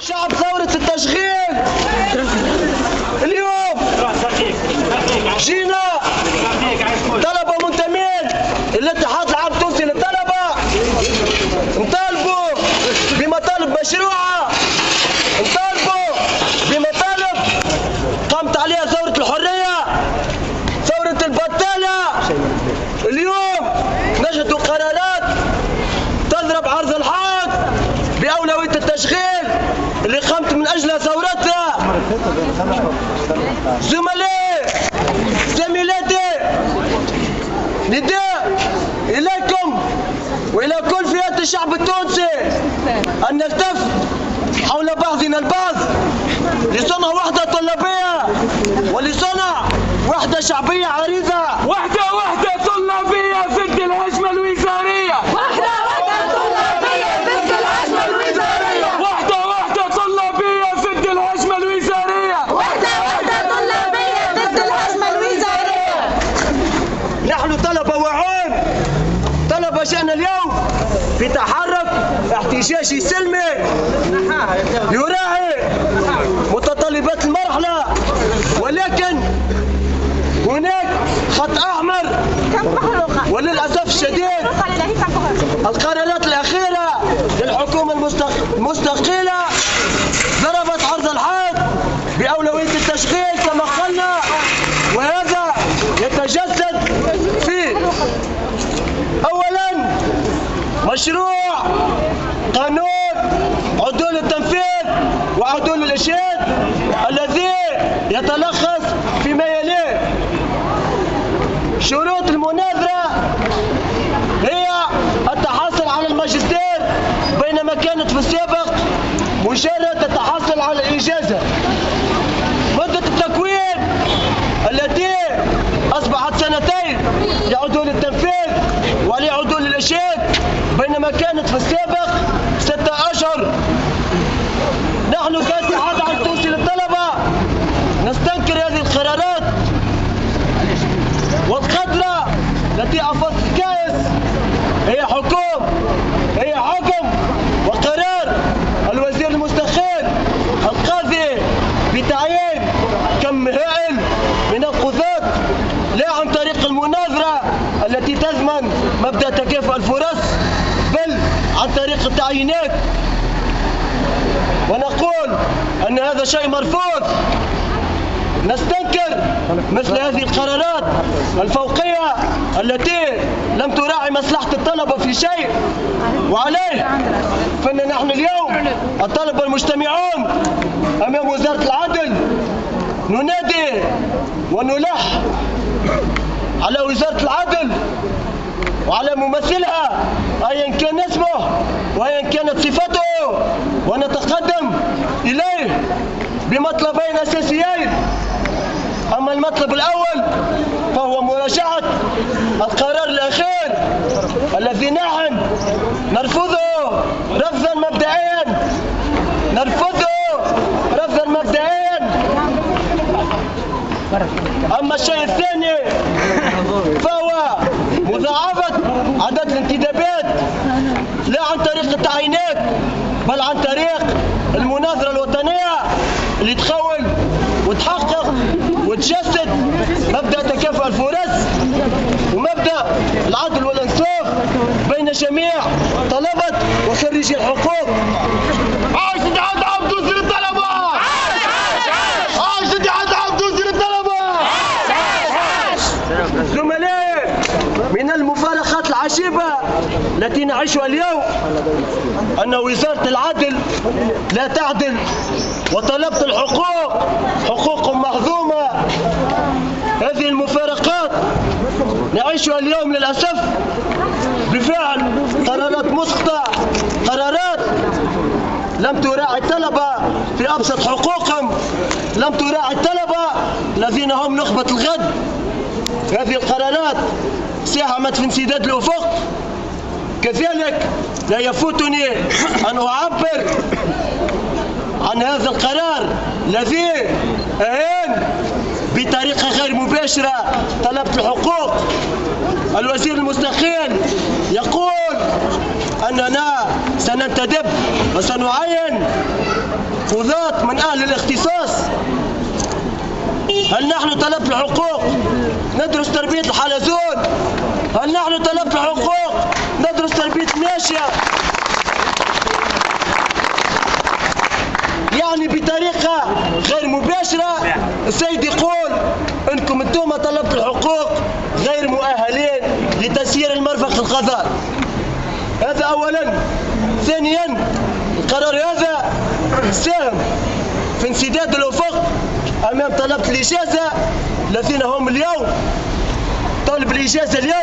شعب ثورة التشغيل اليوم جينا طلبة منتمين الاتحاد العام التونسي للطلبة نطالبوا بمطالب مشروعة، نطالبوا بمطالب قامت عليها ثورة الحرية، ثورة البطالة. اليوم نجدوا قرارات تضرب عرض الحائط بأولوية التشغيل اللي قمت من أجل ثورتها. زميلاتي، نداء إليكم وإلى كل فئات الشعب التونسي أن نلتف حول بعضنا البعض لصنع وحدة طلابية ولصنع وحدة شعبية عريضة. وحدة طلابية ضد الهجمة الوزارية. وحدة طلابية ضد الهجمة الوزارية. وحدة طلابية ضد الهجمة الوزارية. وحدة طلابية ضد الهجمة الوزارية. نحن طلبة وعون، طلبة جاءنا اليوم في تحرك احتجاجي سلمي يراعي متطلبات المرحلة، ولكن هناك خط أحمر وللأسف الشديد القرارات الأخيرة للحكومة المستقلة ضربت عرض الحائط بأولوية التشغيل كما قلنا، وهذا يتجسد في أولا مشروع قانون عدول التنفيذ وعدول الإرشاد الذي يتلخص فيما يلي: شروط المناظرة هي التحصل على الماجستير، بينما كانت في السابق مجرد التحصل على الإجازة. مدة التكوين التي أصبحت 2 سنين لعدول التنفيذ ولعدول الإرشاد، بينما كانت في السابق 6 أشهر. نحن كاتحاد العام التونسي للطلبة نستنكر هذه القرارات والقدرة التي أفضت الكائس. هي حكم وقرار الوزير المستقل القاضي بتعيين كم هائل من القضاة، لا عن طريق المناظرة التي تضمن مبدأ تكافؤ الفرص، بل عن طريق التعيينات. ونقول أن هذا شيء مرفوض. نستنكر مثل هذه القرارات الفوقية التي لم تراعي مصلحة الطلبة في شيء، وعليه فإن نحن اليوم الطلبة المجتمعون أمام وزارة العدل ننادي ونلح على وزارة العدل وعلى ممثلها أيا كان اسمه وأيا كانت صفته، ونتقدم إليه بمطلبين أساسيين. أما المطلب الأول فهو مراجعة القرار الأخير الذي نحن نرفضه رفضا مبدئيا. أما الشيء الثاني فهو مضاعفة عدد الانتدابات، لا عن طريق التعيينات بل عن طريق المناظرة الوطنية اللي تخول وتحقق وتجسد مبدأ تكافؤ الفرص ومبدأ العدل والإنصاف بين جميع طلبة وخريجي الحقوق. عاش اتحاد العام التونسي للطلبة! عاش اتحاد العام التونسي للطلبة! زملائي، من المفارقات العجيبة التي نعيشها اليوم أن وزارة العدل لا تعدل، وطلبة الحقوق حقوقهم مهضومة. هذه المفارقات نعيشها اليوم للأسف بفعل قرارات مسقطة، قرارات لم تراعي الطلبة في أبسط حقوقهم، لم تراعي الطلبة الذين هم نخبة الغد. هذه القرارات ساهمت في انسداد الأفق. كذلك لا يفوتني أن أعبر عن هذا القرار الذي أهان بطريقة غير مباشرة طلبة الحقوق. الوزير المستقل يقول أننا سننتدب وسنعين قضاة من أهل الاختصاص. هل نحن طلبت الحقوق ندرس تربية الحلزون؟ هل نحن طلبت الحقوق ندرس تربية الماشية؟ يعني بطريقة غير مباشرة السيد يقول انكم انتم طلبت الحقوق غير مؤهلين لتسيير المرفق القضاء. هذا اولا. ثانيا القرار هذا ساهم في انسداد الافق امام طلبة الاجازة الذين هم اليوم طالب الاجازة اليوم